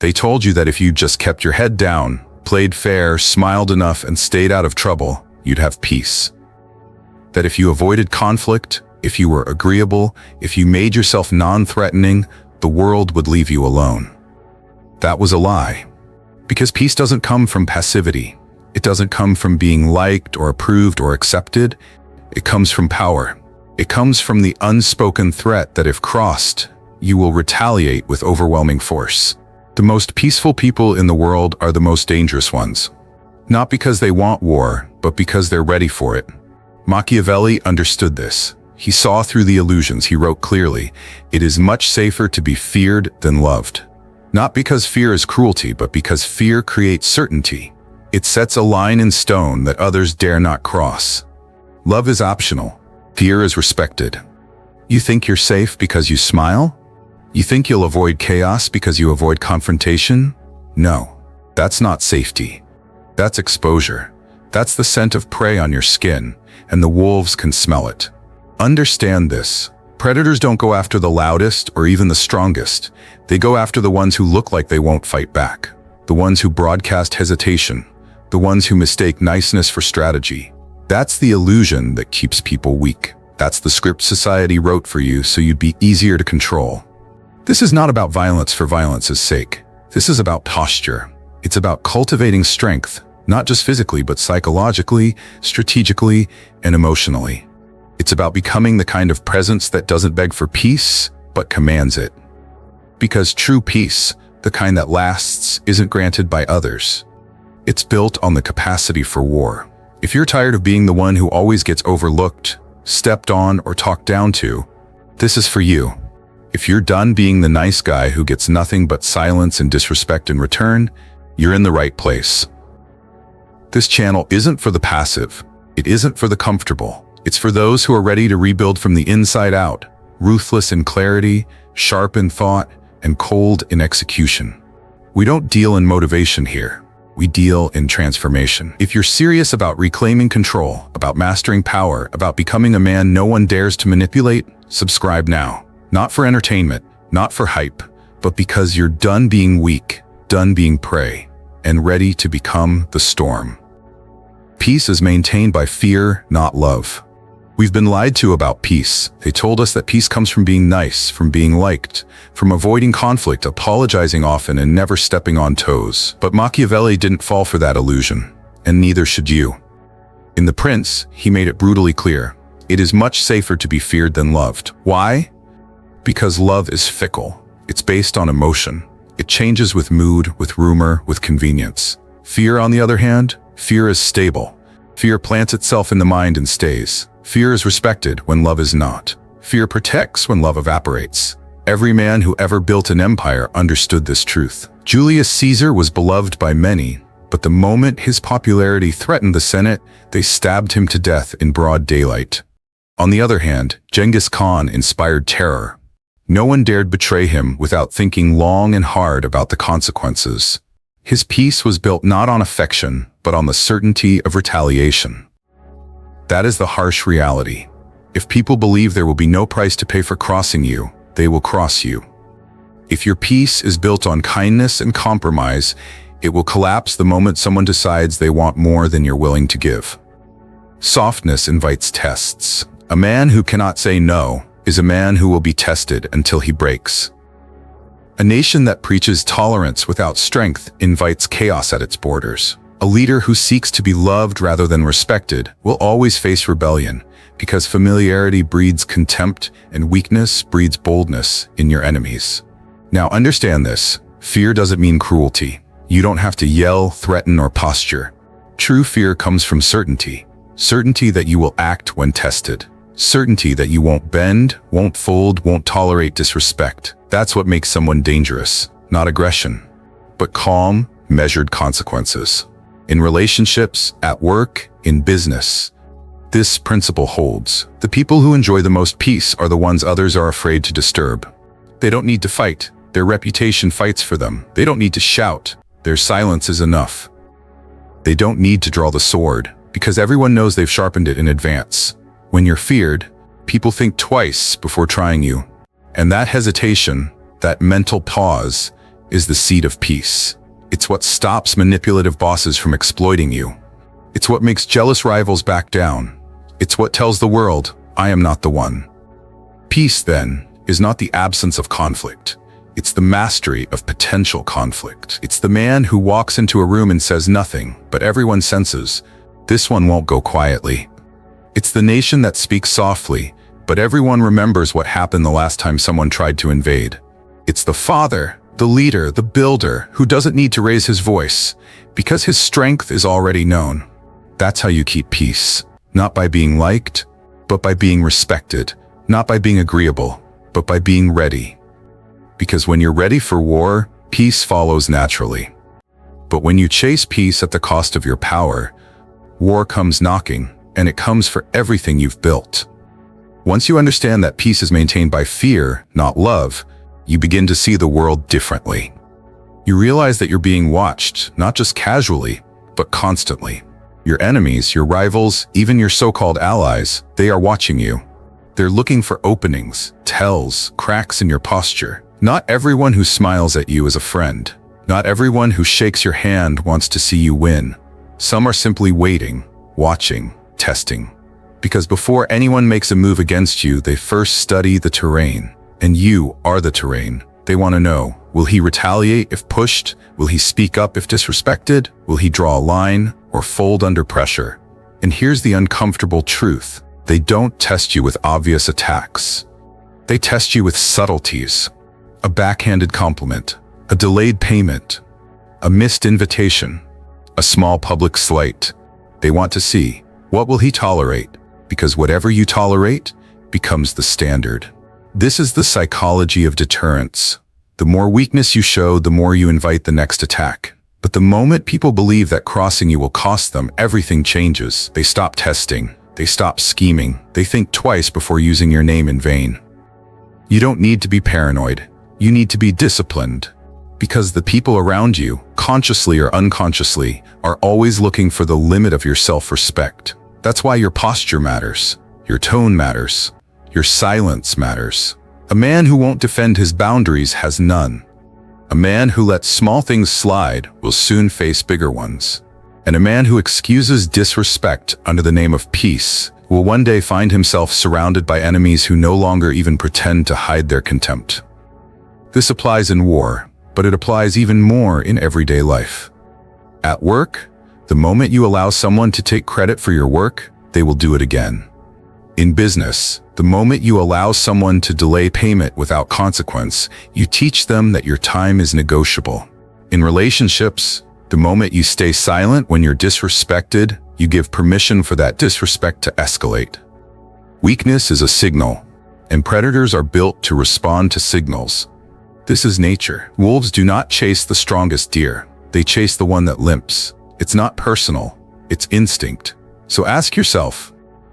They told you that if you just kept your head down, played fair, smiled enough, and stayed out of trouble, you'd have peace. That if you avoided conflict, if you were agreeable, if you made yourself non-threatening, the world would leave you alone. That was a lie. Because peace doesn't come from passivity. It doesn't come from being liked or approved or accepted. It comes from power. It comes from the unspoken threat that if crossed, you will retaliate with overwhelming force. The most peaceful people in the world are the most dangerous ones. Not because they want war, but because they're ready for it. Machiavelli understood this. He saw through the illusions. He wrote clearly, "It is much safer to be feared than loved." Not because fear is cruelty, but because fear creates certainty. It sets a line in stone that others dare not cross. Love is optional. Fear is respected. You think you're safe because you smile? You think you'll avoid chaos because you avoid confrontation? No, that's not safety. That's exposure. That's the scent of prey on your skin, and the wolves can smell it. Understand this. Predators don't go after the loudest or even the strongest. They go after the ones who look like they won't fight back. The ones who broadcast hesitation. The ones who mistake niceness for strategy. That's the illusion that keeps people weak. That's the script society wrote for you so you'd be easier to control. This is not about violence for violence's sake. This is about posture. It's about cultivating strength, not just physically, but psychologically, strategically, and emotionally. It's about becoming the kind of presence that doesn't beg for peace, but commands it. Because true peace, the kind that lasts, isn't granted by others. It's built on the capacity for war. If you're tired of being the one who always gets overlooked, stepped on, or talked down to, this is for you. If you're done being the nice guy who gets nothing but silence and disrespect in return, you're in the right place. This channel isn't for the passive. It isn't for the comfortable. It's for those who are ready to rebuild from the inside out, ruthless in clarity, sharp in thought, and cold in execution. We don't deal in motivation here. We deal in transformation. If you're serious about reclaiming control, about mastering power, about becoming a man no one dares to manipulate, subscribe now. Not for entertainment, not for hype, but because you're done being weak, done being prey, and ready to become the storm. Peace is maintained by fear, not love. We've been lied to about peace. They told us that peace comes from being nice, from being liked, from avoiding conflict, apologizing often, and never stepping on toes. But Machiavelli didn't fall for that illusion, and neither should you. In The Prince, he made it brutally clear. It is much safer to be feared than loved. Why? Because love is fickle. It's based on emotion. It changes with mood, with rumor, with convenience. Fear, on the other hand, fear is stable. Fear plants itself in the mind and stays. Fear is respected when love is not. Fear protects when love evaporates. Every man who ever built an empire understood this truth. Julius Caesar was beloved by many, but the moment his popularity threatened the Senate, they stabbed him to death in broad daylight. On the other hand, Genghis Khan inspired terror. No one dared betray him without thinking long and hard about the consequences. His peace was built not on affection, but on the certainty of retaliation. That is the harsh reality. If people believe there will be no price to pay for crossing you, they will cross you. If your peace is built on kindness and compromise, it will collapse the moment someone decides they want more than you're willing to give. Softness invites tests. A man who cannot say no is a man who will be tested until he breaks. A nation that preaches tolerance without strength invites chaos at its borders. A leader who seeks to be loved rather than respected will always face rebellion, because familiarity breeds contempt and weakness breeds boldness in your enemies. Now understand this, fear doesn't mean cruelty. You don't have to yell, threaten, or posture. True fear comes from certainty. Certainty that you will act when tested. Certainty that you won't bend, won't fold, won't tolerate disrespect. That's what makes someone dangerous, not aggression, but calm, measured consequences. In relationships, at work, in business, this principle holds. The people who enjoy the most peace are the ones others are afraid to disturb. They don't need to fight. Their reputation fights for them. They don't need to shout. Their silence is enough. They don't need to draw the sword, because everyone knows they've sharpened it in advance. When you're feared, people think twice before trying you. And that hesitation, that mental pause, is the seed of peace. It's what stops manipulative bosses from exploiting you. It's what makes jealous rivals back down. It's what tells the world, I am not the one. Peace, then, is not the absence of conflict. It's the mastery of potential conflict. It's the man who walks into a room and says nothing, but everyone senses, this one won't go quietly. It's the nation that speaks softly, but everyone remembers what happened the last time someone tried to invade. It's the father, the leader, the builder, who doesn't need to raise his voice, because his strength is already known. That's how you keep peace. Not by being liked, but by being respected. Not by being agreeable, but by being ready. Because when you're ready for war, peace follows naturally. But when you chase peace at the cost of your power, war comes knocking, and it comes for everything you've built. Once you understand that peace is maintained by fear, not love, you begin to see the world differently. You realize that you're being watched, not just casually, but constantly. Your enemies, your rivals, even your so-called allies, they are watching you. They're looking for openings, tells, cracks in your posture. Not everyone who smiles at you is a friend. Not everyone who shakes your hand wants to see you win. Some are simply waiting, watching, testing. Because before anyone makes a move against you, they first study the terrain. And you are the terrain. They want to know, will he retaliate if pushed? Will he speak up if disrespected? Will he draw a line or fold under pressure? And here's the uncomfortable truth. They don't test you with obvious attacks. They test you with subtleties. A backhanded compliment, a delayed payment, a missed invitation, a small public slight. They want to see, what will he tolerate? Because whatever you tolerate becomes the standard. This is the psychology of deterrence. The more weakness you show, the more you invite the next attack. But the moment people believe that crossing you will cost them, everything changes. They stop testing. They stop scheming. They think twice before using your name in vain. You don't need to be paranoid. You need to be disciplined. Because the people around you, consciously or unconsciously, are always looking for the limit of your self-respect. That's why your posture matters. Your tone matters. Your silence matters. A man who won't defend his boundaries has none. A man who lets small things slide will soon face bigger ones. And a man who excuses disrespect under the name of peace will one day find himself surrounded by enemies who no longer even pretend to hide their contempt. This applies in war, but it applies even more in everyday life. At work, the moment you allow someone to take credit for your work, they will do it again. In business, the moment you allow someone to delay payment without consequence, you teach them that your time is negotiable. In relationships, the moment you stay silent when you're disrespected, you give permission for that disrespect to escalate. Weakness is a signal, and predators are built to respond to signals. This is nature. Wolves do not chase the strongest deer. They chase the one that limps. It's not personal. It's instinct. So ask yourself,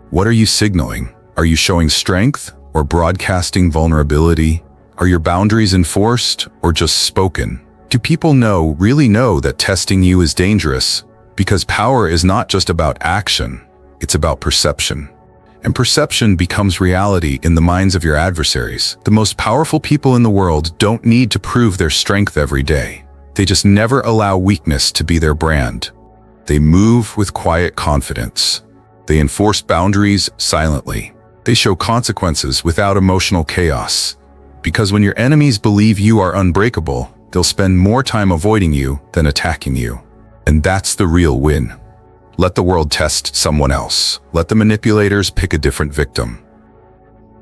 what are you signaling? Are you showing strength or broadcasting vulnerability? Are your boundaries enforced or just spoken? Do people really know that testing you is dangerous? Because power is not just about action. It's about perception. And perception becomes reality in the minds of your adversaries. The most powerful people in the world don't need to prove their strength every day. They just never allow weakness to be their brand. They move with quiet confidence. They enforce boundaries silently. They show consequences without emotional chaos. Because when your enemies believe you are unbreakable, they'll spend more time avoiding you than attacking you. And that's the real win. Let the world test someone else. Let the manipulators pick a different victim.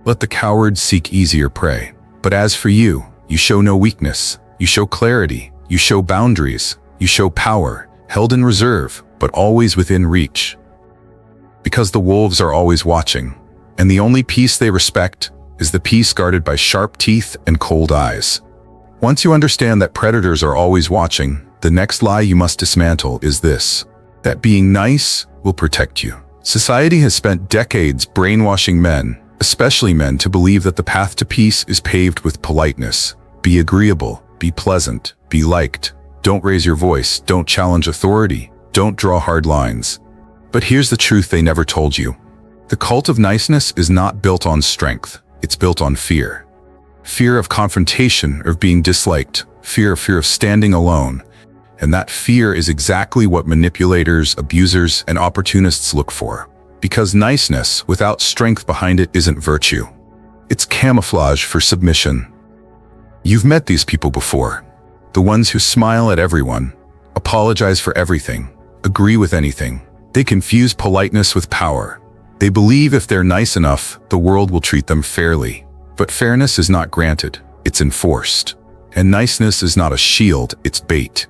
Let the cowards seek easier prey. But as for you, you show no weakness. You show clarity. You show boundaries. You show power, held in reserve, but always within reach. Because the wolves are always watching, and the only peace they respect is the peace guarded by sharp teeth and cold eyes. Once you understand that predators are always watching, the next lie you must dismantle is this: that being nice will protect you. Society has spent decades brainwashing men, especially men, to believe that the path to peace is paved with politeness. Be agreeable, be pleasant, be liked. Don't raise your voice, don't challenge authority, don't draw hard lines. But here's the truth they never told you. The cult of niceness is not built on strength, it's built on fear. Fear of confrontation or of being disliked, fear of standing alone. And that fear is exactly what manipulators, abusers, and opportunists look for. Because niceness without strength behind it isn't virtue. It's camouflage for submission. You've met these people before. The ones who smile at everyone, apologize for everything, agree with anything. They confuse politeness with power. They believe if they're nice enough, the world will treat them fairly. But fairness is not granted, it's enforced. And niceness is not a shield, it's bait.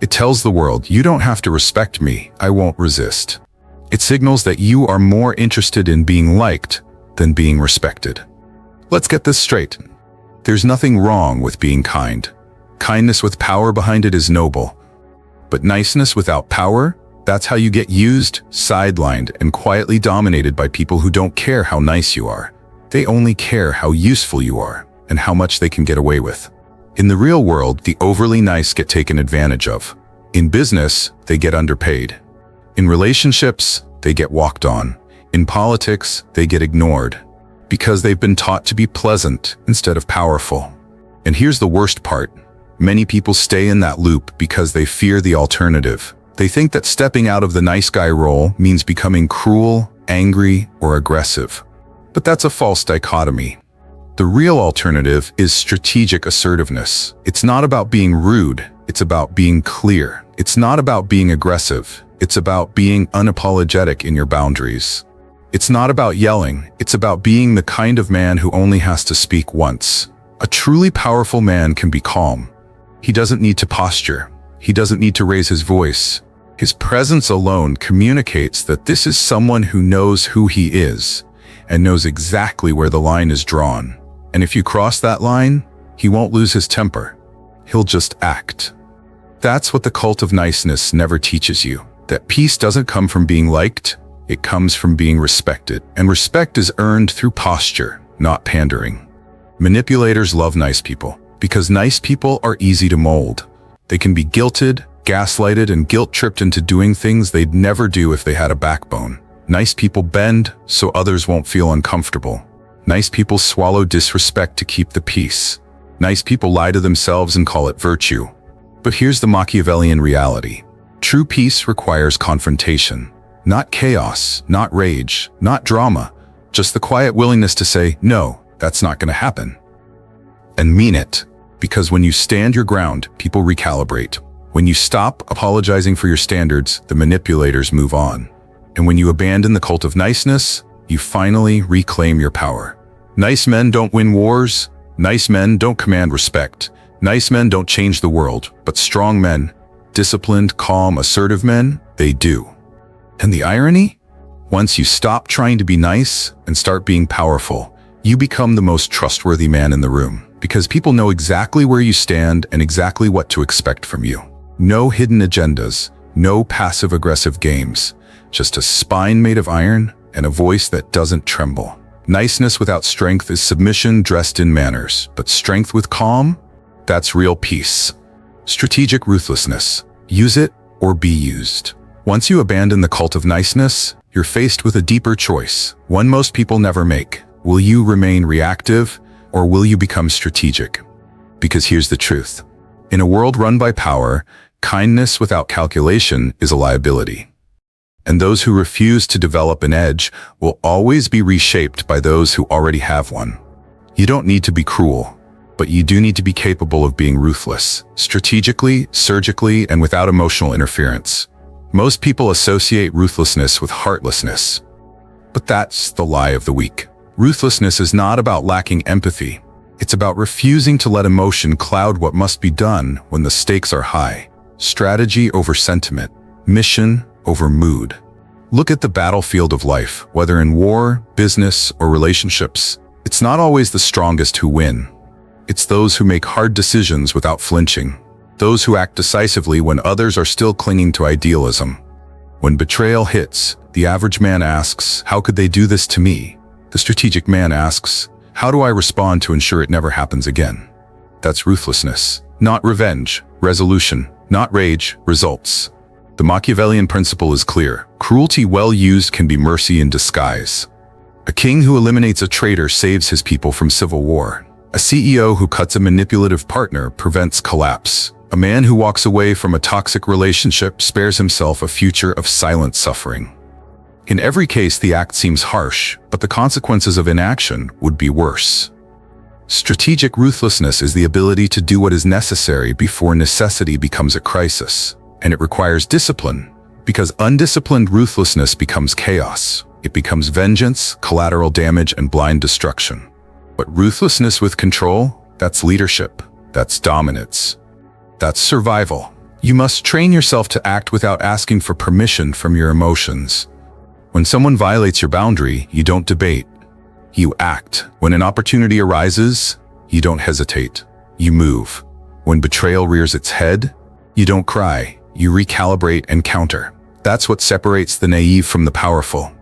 It tells the world, you don't have to respect me, I won't resist. It signals that you are more interested in being liked than being respected. Let's get this straight. There's nothing wrong with being kind. Kindness with power behind it is noble. But niceness without power? That's how you get used, sidelined, and quietly dominated by people who don't care how nice you are. They only care how useful you are and how much they can get away with. In the real world, the overly nice get taken advantage of. In business, they get underpaid. In relationships, they get walked on. In politics, they get ignored. Because they've been taught to be pleasant instead of powerful. And here's the worst part. Many people stay in that loop because they fear the alternative. They think that stepping out of the nice guy role means becoming cruel, angry, or aggressive. But that's a false dichotomy. The real alternative is strategic assertiveness. It's not about being rude, it's about being clear. It's not about being aggressive, it's about being unapologetic in your boundaries. It's not about yelling, it's about being the kind of man who only has to speak once. A truly powerful man can be calm. He doesn't need to posture. He doesn't need to raise his voice. His presence alone communicates that this is someone who knows who he is and knows exactly where the line is drawn. And if you cross that line, he won't lose his temper. He'll just act. That's what the cult of niceness never teaches you. That peace doesn't come from being liked, it comes from being respected. And respect is earned through posture, not pandering. Manipulators love nice people because nice people are easy to mold. They can be guilted, gaslighted, and guilt-tripped into doing things they'd never do if they had a backbone. Nice people bend so others won't feel uncomfortable. Nice people swallow disrespect to keep the peace. Nice people lie to themselves and call it virtue. But here's the Machiavellian reality. True peace requires confrontation. Not chaos, not rage, not drama. Just the quiet willingness to say, no, that's not going to happen. And mean it. Because when you stand your ground, people recalibrate. When you stop apologizing for your standards, the manipulators move on. And when you abandon the cult of niceness, you finally reclaim your power. Nice men don't win wars. Nice men don't command respect. Nice men don't change the world. But strong men, disciplined, calm, assertive men, they do. And the irony? Once you stop trying to be nice and start being powerful, you become the most trustworthy man in the room. Because people know exactly where you stand and exactly what to expect from you. No hidden agendas, no passive-aggressive games, just a spine made of iron and a voice that doesn't tremble. Niceness without strength is submission dressed in manners, but strength with calm? That's real peace. Strategic ruthlessness. Use it or be used. Once you abandon the cult of niceness, you're faced with a deeper choice, one most people never make. Will you remain reactive? Or will you become strategic? Because here's the truth. In a world run by power, kindness without calculation is a liability. And those who refuse to develop an edge will always be reshaped by those who already have one. You don't need to be cruel, but you do need to be capable of being ruthless, strategically, surgically, and without emotional interference. Most people associate ruthlessness with heartlessness. But that's the lie of the week. Ruthlessness is not about lacking empathy. It's about refusing to let emotion cloud what must be done when the stakes are high. Strategy over sentiment. Mission over mood. Look at the battlefield of life, whether in war, business, or relationships. It's not always the strongest who win. It's those who make hard decisions without flinching. Those who act decisively when others are still clinging to idealism. When betrayal hits, the average man asks, how could they do this to me? The strategic man asks, how do I respond to ensure it never happens again? That's ruthlessness, not revenge, resolution, not rage, results. The Machiavellian principle is clear. Cruelty well used can be mercy in disguise. A king who eliminates a traitor saves his people from civil war. A CEO who cuts a manipulative partner prevents collapse. A man who walks away from a toxic relationship spares himself a future of silent suffering. In every case, the act seems harsh, but the consequences of inaction would be worse. Strategic ruthlessness is the ability to do what is necessary before necessity becomes a crisis, and it requires discipline, because undisciplined ruthlessness becomes chaos. It becomes vengeance, collateral damage, and blind destruction. But ruthlessness with control, that's leadership, that's dominance, that's survival. You must train yourself to act without asking for permission from your emotions. When someone violates your boundary, you don't debate. You act. When an opportunity arises, you don't hesitate. You move. When betrayal rears its head, you don't cry. You recalibrate and counter. That's what separates the naive from the powerful.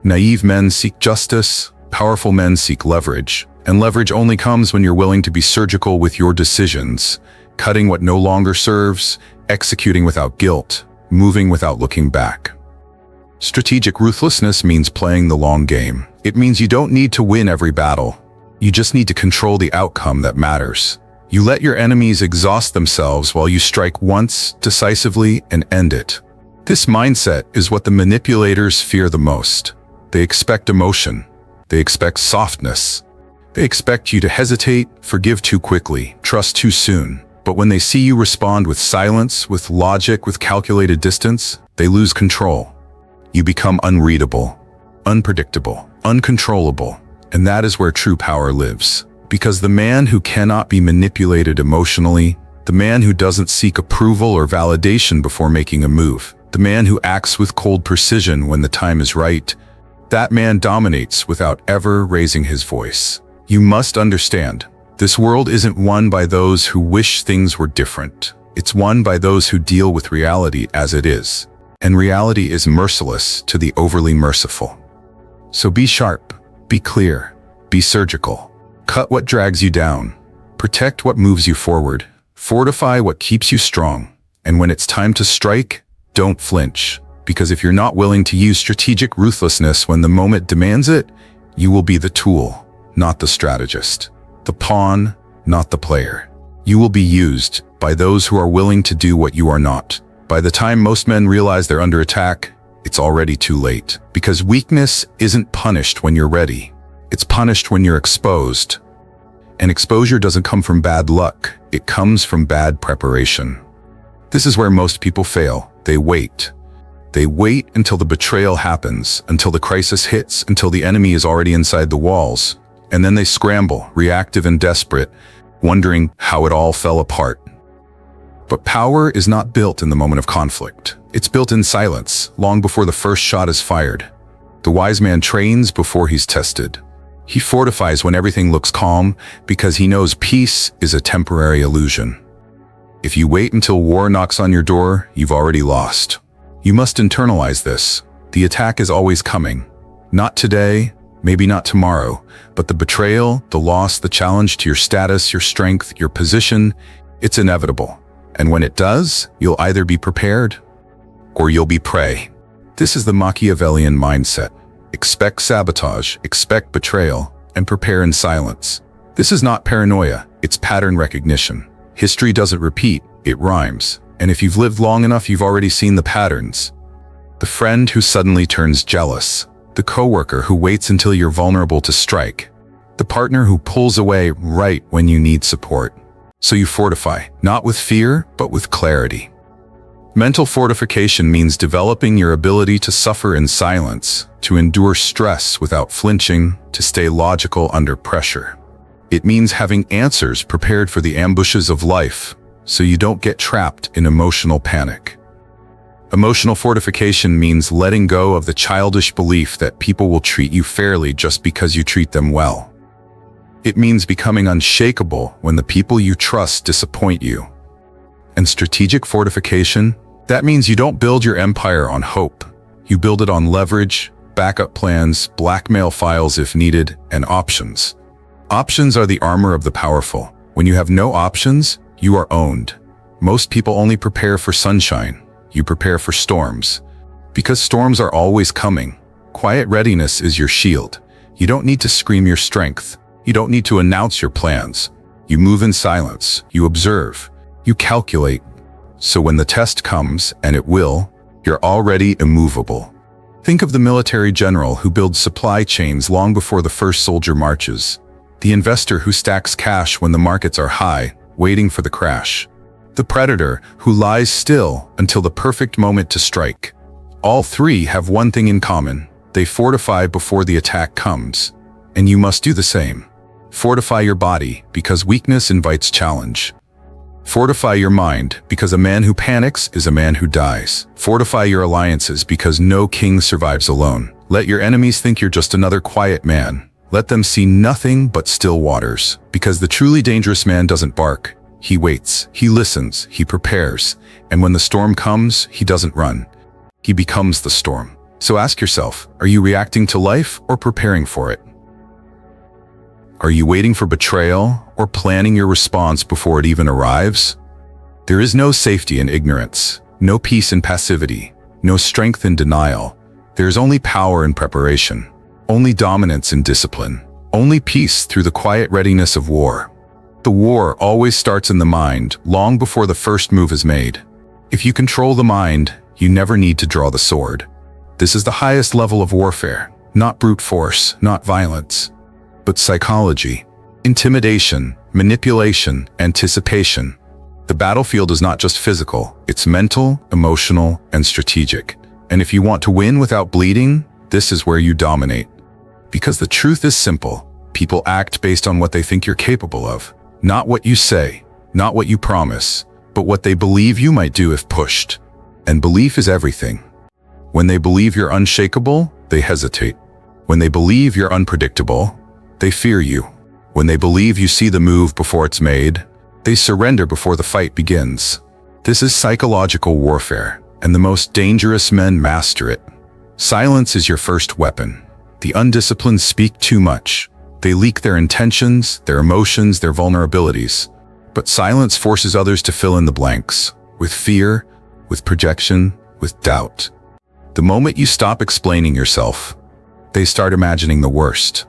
Naive men seek justice, powerful men seek leverage. And leverage only comes when you're willing to be surgical with your decisions, cutting what no longer serves, executing without guilt, moving without looking back. Strategic ruthlessness means playing the long game. It means you don't need to win every battle. You just need to control the outcome that matters. You let your enemies exhaust themselves while you strike once, decisively, and end it. This mindset is what the manipulators fear the most. They expect emotion. They expect softness. They expect you to hesitate, forgive too quickly, trust too soon. But when they see you respond with silence, with logic, with calculated distance, they lose control. You become unreadable, unpredictable, uncontrollable, and that is where true power lives. Because the man who cannot be manipulated emotionally, the man who doesn't seek approval or validation before making a move, the man who acts with cold precision when the time is right, that man dominates without ever raising his voice. You must understand, this world isn't won by those who wish things were different. It's won by those who deal with reality as it is. And reality is merciless to the overly merciful. So be sharp, be clear, be surgical. Cut what drags you down. Protect what moves you forward. Fortify what keeps you strong. And when it's time to strike, don't flinch. Because if you're not willing to use strategic ruthlessness when the moment demands it, you will be the tool, not the strategist. The pawn, not the player. You will be used by those who are willing to do what you are not. By the time most men realize they're under attack, it's already too late. Because weakness isn't punished when you're ready. It's punished when you're exposed. And exposure doesn't come from bad luck. It comes from bad preparation. This is where most people fail. They wait. They wait until the betrayal happens, until the crisis hits, until the enemy is already inside the walls. And then they scramble, reactive and desperate, wondering how it all fell apart. But power is not built in the moment of conflict. It's built in silence, long before the first shot is fired. The wise man trains before he's tested. He fortifies when everything looks calm because he knows peace is a temporary illusion. If you wait until war knocks on your door, you've already lost. You must internalize this. The attack is always coming. Not today, maybe not tomorrow, but the betrayal, the loss, the challenge to your status, your strength, your position, it's inevitable. And when it does, you'll either be prepared or you'll be prey. This is the Machiavellian mindset. Expect sabotage, expect betrayal, and prepare in silence. This is not paranoia, it's pattern recognition. History doesn't repeat, it rhymes. And if you've lived long enough, you've already seen the patterns. The friend who suddenly turns jealous. The coworker who waits until you're vulnerable to strike. The partner who pulls away right when you need support. So you fortify, not with fear, but with clarity. Mental fortification means developing your ability to suffer in silence, to endure stress without flinching, to stay logical under pressure. It means having answers prepared for the ambushes of life, so you don't get trapped in emotional panic. Emotional fortification means letting go of the childish belief that people will treat you fairly just because you treat them well. It means becoming unshakable when the people you trust disappoint you. And strategic fortification, that means you don't build your empire on hope. You build it on leverage, backup plans, blackmail files if needed, and options. Options are the armor of the powerful. When you have no options, you are owned. Most people only prepare for sunshine. You prepare for storms. Because storms are always coming. Quiet readiness is your shield. You don't need to scream your strength. You don't need to announce your plans. You move in silence, you observe, you calculate. So when the test comes, and it will, you're already immovable. Think of the military general who builds supply chains long before the first soldier marches. The investor who stacks cash when the markets are high, waiting for the crash. The predator who lies still until the perfect moment to strike. All three have one thing in common. They fortify before the attack comes. And you must do the same. Fortify your body, because weakness invites challenge. Fortify your mind, because a man who panics is a man who dies. Fortify your alliances, because no king survives alone. Let your enemies think you're just another quiet man. Let them see nothing but still waters, because the truly dangerous man doesn't bark. He waits, he listens, he prepares, and when the storm comes, he doesn't run. He becomes the storm. So ask yourself, are you reacting to life or preparing for it? Are you waiting for betrayal or planning your response before it even arrives? There is no safety in ignorance, no peace in passivity, no strength in denial. There is only power in preparation, only dominance in discipline, only peace through the quiet readiness of war. The war always starts in the mind, long before the first move is made. If you control the mind, you never need to draw the sword. This is the highest level of warfare, not brute force, not violence, but psychology, intimidation, manipulation, anticipation. The battlefield is not just physical, it's mental, emotional, and strategic. And if you want to win without bleeding, this is where you dominate. Because the truth is simple, people act based on what they think you're capable of. Not what you say, not what you promise, but what they believe you might do if pushed. And belief is everything. When they believe you're unshakable, they hesitate. When they believe you're unpredictable, they fear you. When they believe you see the move before it's made, they surrender before the fight begins. This is psychological warfare, and the most dangerous men master it. Silence is your first weapon. The undisciplined speak too much. They leak their intentions, their emotions, their vulnerabilities. But silence forces others to fill in the blanks, with fear, with projection, with doubt. The moment you stop explaining yourself, they start imagining the worst.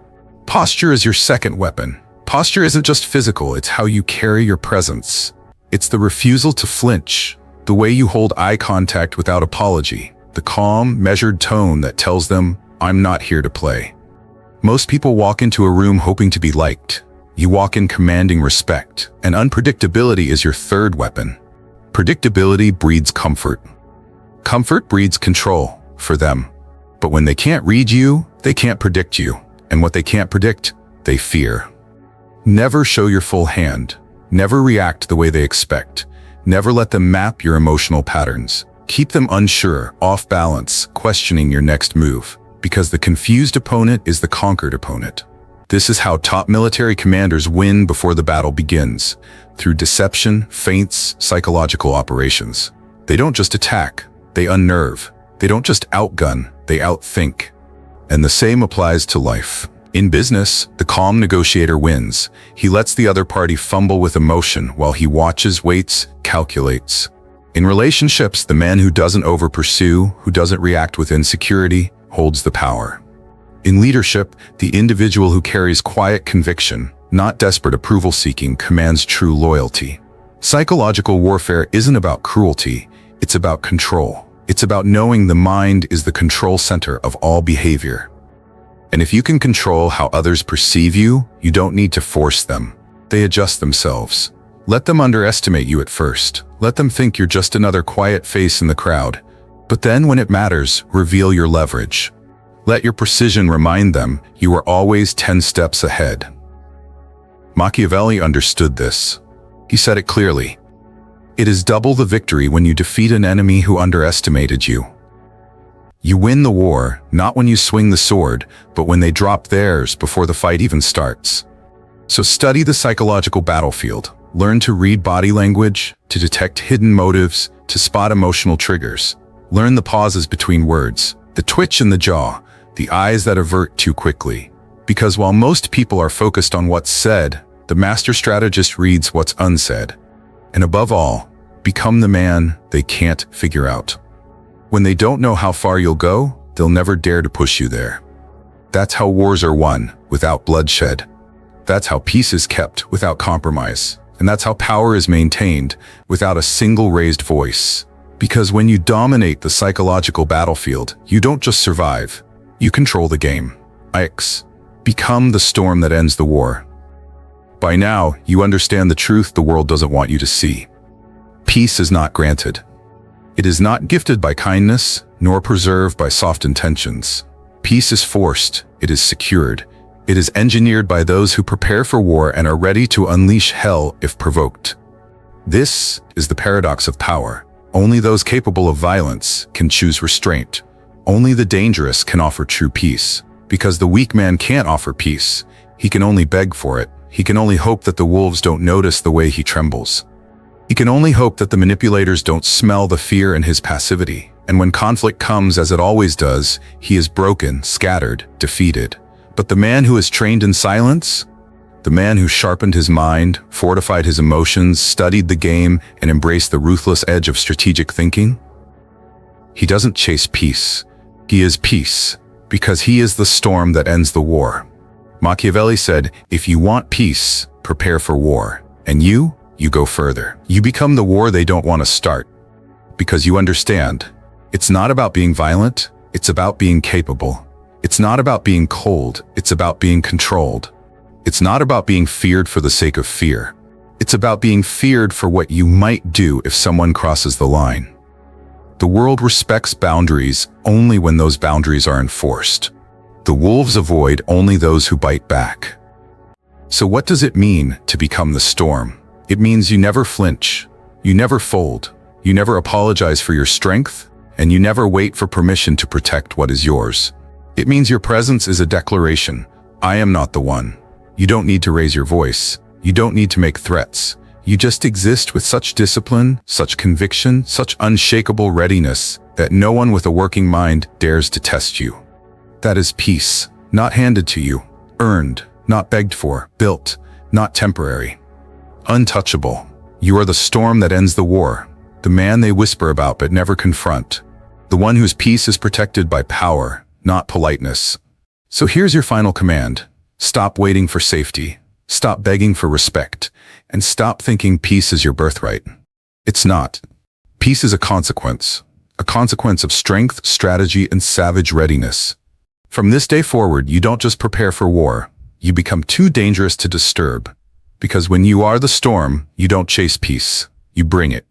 Posture is your second weapon. Posture isn't just physical, it's how you carry your presence. It's the refusal to flinch, the way you hold eye contact without apology, the calm, measured tone that tells them, I'm not here to play. Most people walk into a room hoping to be liked. You walk in commanding respect, and unpredictability is your third weapon. Predictability breeds comfort. Comfort breeds control, for them. But when they can't read you, they can't predict you. And what they can't predict, they fear. Never show your full hand. Never react the way they expect. Never let them map your emotional patterns. Keep them unsure, off balance, questioning your next move. Because the confused opponent is the conquered opponent. This is how top military commanders win before the battle begins. Through deception, feints, psychological operations. They don't just attack, they unnerve. They don't just outgun, they outthink. And the same applies to life. In business, the calm negotiator wins. He lets the other party fumble with emotion while he watches, waits, calculates. In relationships, the man who doesn't over-pursue, who doesn't react with insecurity, holds the power. In leadership, the individual who carries quiet conviction, not desperate approval-seeking, commands true loyalty. Psychological warfare isn't about cruelty, it's about control. It's about knowing the mind is the control center of all behavior. And if you can control how others perceive you, you don't need to force them. They adjust themselves. Let them underestimate you at first. Let them think you're just another quiet face in the crowd. But then when it matters, reveal your leverage. Let your precision remind them you are always 10 steps ahead. Machiavelli understood this. He said it clearly. It is double the victory when you defeat an enemy who underestimated you. You win the war, not when you swing the sword, but when they drop theirs before the fight even starts. So study the psychological battlefield. Learn to read body language, to detect hidden motives, to spot emotional triggers. Learn the pauses between words, the twitch in the jaw, the eyes that avert too quickly. Because while most people are focused on what's said, the master strategist reads what's unsaid. And above all, become the man they can't figure out. When they don't know how far you'll go, they'll never dare to push you there. That's how wars are won, without bloodshed. That's how peace is kept without compromise. And that's how power is maintained without a single raised voice. Because when you dominate the psychological battlefield, you don't just survive, you control the game. Become the storm that ends the war. By now, you understand the truth the world doesn't want you to see. Peace is not granted. It is not gifted by kindness, nor preserved by soft intentions. Peace is forced, it is secured. It is engineered by those who prepare for war and are ready to unleash hell if provoked. This is the paradox of power. Only those capable of violence can choose restraint. Only the dangerous can offer true peace. Because the weak man can't offer peace. He can only beg for it. He can only hope that the wolves don't notice the way he trembles. He can only hope that the manipulators don't smell the fear in his passivity. And when conflict comes, as it always does, he is broken, scattered, defeated. But the man who is trained in silence, the man who sharpened his mind, fortified his emotions, studied the game, and embraced the ruthless edge of strategic thinking, he doesn't chase peace. He is peace, because he is the storm that ends the war. Machiavelli said, if you want peace, prepare for war. And you go further. You become the war they don't want to start. Because you understand, it's not about being violent, it's about being capable. It's not about being cold, it's about being controlled. It's not about being feared for the sake of fear. It's about being feared for what you might do if someone crosses the line. The world respects boundaries only when those boundaries are enforced. The wolves avoid only those who bite back. So what does it mean to become the storm? It means you never flinch, you never fold, you never apologize for your strength, and you never wait for permission to protect what is yours. It means your presence is a declaration. I am not the one. You don't need to raise your voice. You don't need to make threats. You just exist with such discipline, such conviction, such unshakable readiness that no one with a working mind dares to test you. That is peace, not handed to you, earned, not begged for, built, not temporary. Untouchable. You are the storm that ends the war, the man they whisper about but never confront, the one whose peace is protected by power, not politeness. So here's your final command. Stop waiting for safety. Stop begging for respect. And stop thinking peace is your birthright. It's not. Peace is a consequence of strength, strategy, and savage readiness. From this day forward, you don't just prepare for war. You become too dangerous to disturb. Because when you are the storm, you don't chase peace. You bring it.